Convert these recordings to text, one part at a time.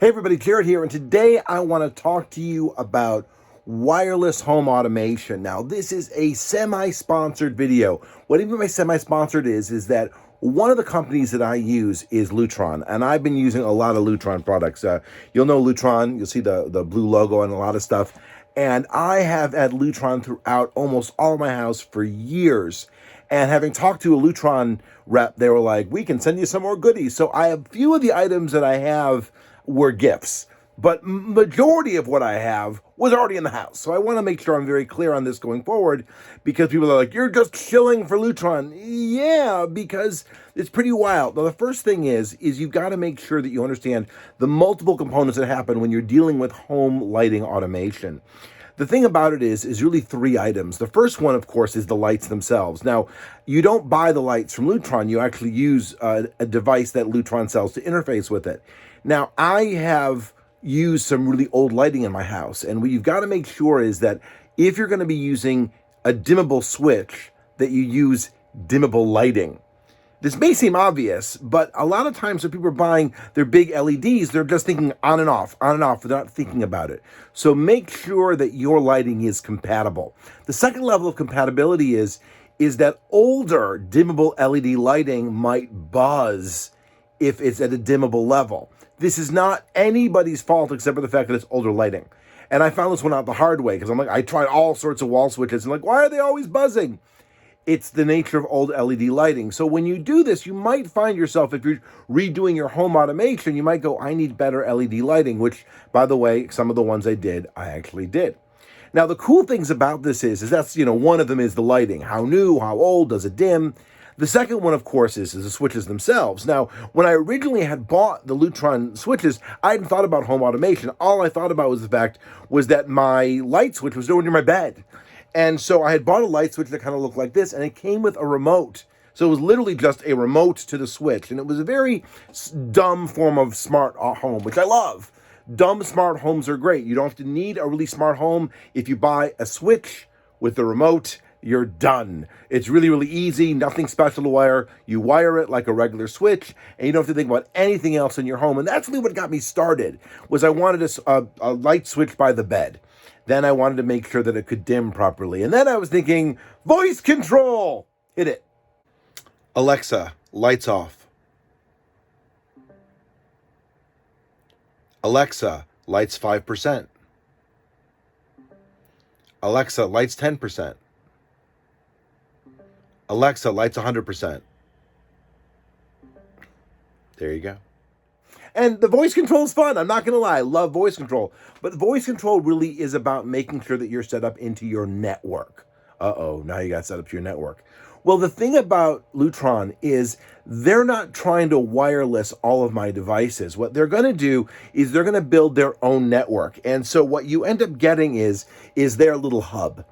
Hey everybody, Jared here, and today I want to talk to you about wireless home automation. Now, this is a semi-sponsored video. What I mean by semi-sponsored is that one of the companies that I use is Lutron, and I've been using a lot of Lutron products. You'll know Lutron, you'll see the blue logo and a lot of stuff, and I have had Lutron throughout almost all of my house for years. And having talked to a Lutron rep, they were like, we can send you some more goodies. So I have a few of the items that I have were gifts, but majority of what I have was already in the house. So I want to make sure I'm very clear on this going forward, because people are like, you're just shilling for Lutron. Yeah, because it's pretty wild. Now, the first thing is you've got to make sure that you understand the multiple components that happen when you're dealing with home lighting automation. The thing about it is really three items. The first one, of course, is the lights themselves. Now, you don't buy the lights from Lutron. You actually use a device that Lutron sells to interface with it. Now, I have used some really old lighting in my house, and what you've got to make sure is that if you're going to be using a dimmable switch, that you use dimmable lighting. This may seem obvious, but a lot of times when people are buying their big LEDs, they're just thinking on and off. They're not thinking about it. So make sure that your lighting is compatible. The second level of compatibility is that older dimmable LED lighting might buzz if it's at a dimmable level. This is not anybody's fault except for the fact that it's older lighting. And I found this one out the hard way, because I tried all sorts of wall switches and why are they always buzzing? It's the nature of old LED lighting. So when you do this, you might find yourself, if you're redoing your home automation, you might go, I need better LED lighting, which, by the way, some of the ones I actually did. Now, the cool things about this is that's, one of them is the lighting. How new, how old, does it dim? The second one, of course, is the switches themselves. Now, when I originally had bought the Lutron switches, I hadn't thought about home automation. All I thought about was the fact was that my light switch was nowhere near my bed. And so I had bought a light switch that kind of looked like this, and it came with a remote. So it was literally just a remote to the switch. And it was a very dumb form of smart home, which I love. Dumb smart homes are great. You don't have to need a really smart home. If you buy a switch with the remote, you're done. It's really, really easy. Nothing special to wire. You wire it like a regular switch, and you don't have to think about anything else in your home. And that's really what got me started, was I wanted a light switch by the bed. Then I wanted to make sure that it could dim properly. And then I was thinking, voice control! Hit it. Alexa, lights off. Alexa, lights 5%. Alexa, lights 10%. Alexa, lights 100%. There you go. And the voice control is fun. I'm not going to lie. I love voice control. But voice control really is about making sure that you're set up into your network. Uh-oh, now you got set up to your network. Well, the thing about Lutron is they're not trying to wireless all of my devices. What they're going to do is they're going to build their own network. And so what you end up getting is their little hub.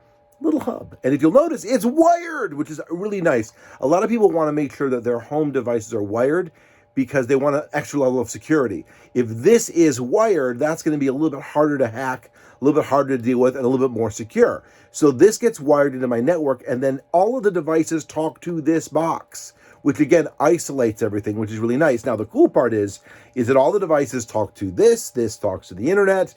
And if you'll notice, it's wired, which is really nice. A lot of people want to make sure that their home devices are wired because they want an extra level of security. If this is wired, that's going to be a little bit harder to hack, a little bit harder to deal with, and a little bit more secure. So this gets wired into my network, and then all of the devices talk to this box, which again isolates everything, which is really nice. Now, the cool part is that all the devices talk to this talks to the internet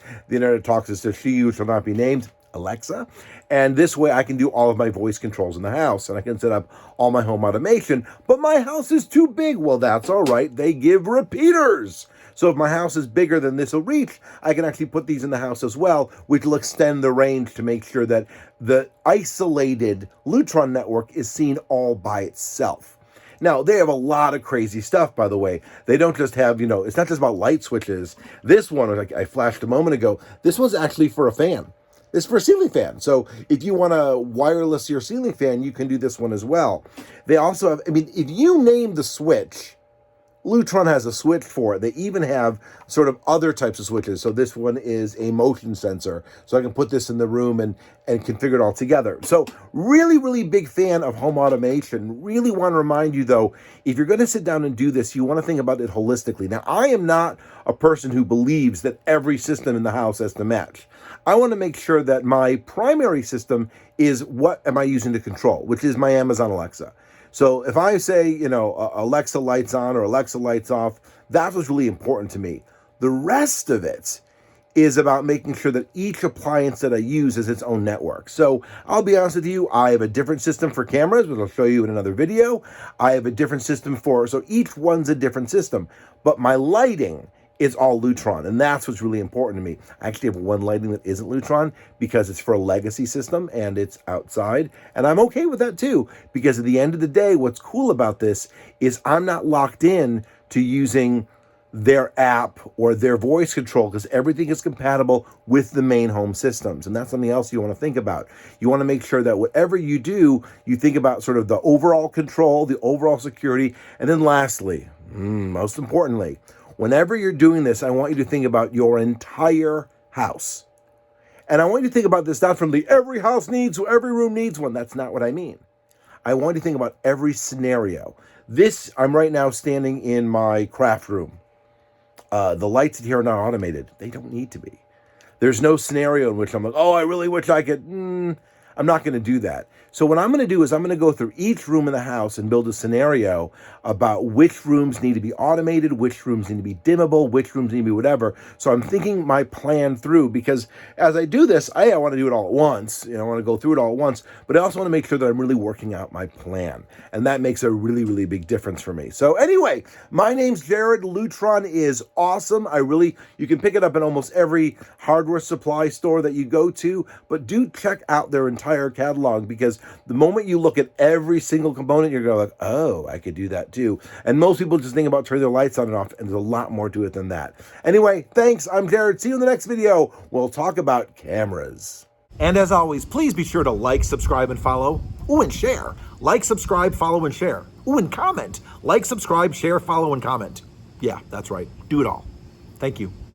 talks to she who shall not be named, Alexa, and this way I can do all of my voice controls in the house, and I can set up all my home automation. But my house is too big. Well, that's all right. They give repeaters. So if my house is bigger than this will reach, I can actually put these in the house as well, which will extend the range to make sure that the isolated Lutron network is seen all by itself. Now, they have a lot of crazy stuff, by the way. They don't just have, it's not just about light switches. This one, like I flashed a moment ago, this one's actually for a fan. This is for a ceiling fan. So if you want to wireless your ceiling fan, you can do this one as well. They also have, if you name the switch, Lutron has a switch for it. They even have sort of other types of switches. So this one is a motion sensor. So I can put this in the room and configure it all together. So really, really big fan of home automation. Really want to remind you, though, if you're going to sit down and do this, you want to think about it holistically. Now, I am not a person who believes that every system in the house has to match. I want to make sure that my primary system is what am I using to control, which is my Amazon Alexa. So if I say, Alexa lights on or Alexa lights off, that's what's really important to me. The rest of it is about making sure that each appliance that I use is its own network. So I'll be honest with you, I have a different system for cameras, which I'll show you in another video. I have a different system so each one's a different system, but my lighting is all Lutron, and that's what's really important to me. I actually have one lighting that isn't Lutron because it's for a legacy system and it's outside, and I'm okay with that too, because at the end of the day, what's cool about this is I'm not locked in to using their app or their voice control, because everything is compatible with the main home systems. And that's something else you want to think about. You want to make sure that whatever you do, you think about sort of the overall control, the overall security. And then lastly, most importantly, whenever you're doing this, I want you to think about your entire house. And I want you to think about this not from the every room needs one. That's not what I mean. I want you to think about every scenario. I'm right now standing in my craft room. The lights in here are not automated. They don't need to be. There's no scenario in which I'm like, oh, I really wish I could. I'm not going to do that. So what I'm going to do is I'm going to go through each room in the house and build a scenario about which rooms need to be automated, which rooms need to be dimmable, which rooms need to be whatever. So I'm thinking my plan through, because as I do this, I want to do it all at once. I want to go through it all at once, but I also want to make sure that I'm really working out my plan. And that makes a really, really big difference for me. So anyway, my name's Jared. Lutron is awesome. You can pick it up in almost every hardware supply store that you go to, but do check out their entire catalog, because the moment you look at every single component, you're going to like, oh, I could do that too. And most people just think about turning their lights on and off, and there's a lot more to it than that. Anyway, thanks. I'm Jared. See you in the next video. We'll talk about cameras. And as always, please be sure to like, subscribe, and follow. Ooh, and share. Like, subscribe, follow, and share. Ooh, and comment. Like, subscribe, share, follow, and comment. Yeah, that's right. Do it all. Thank you.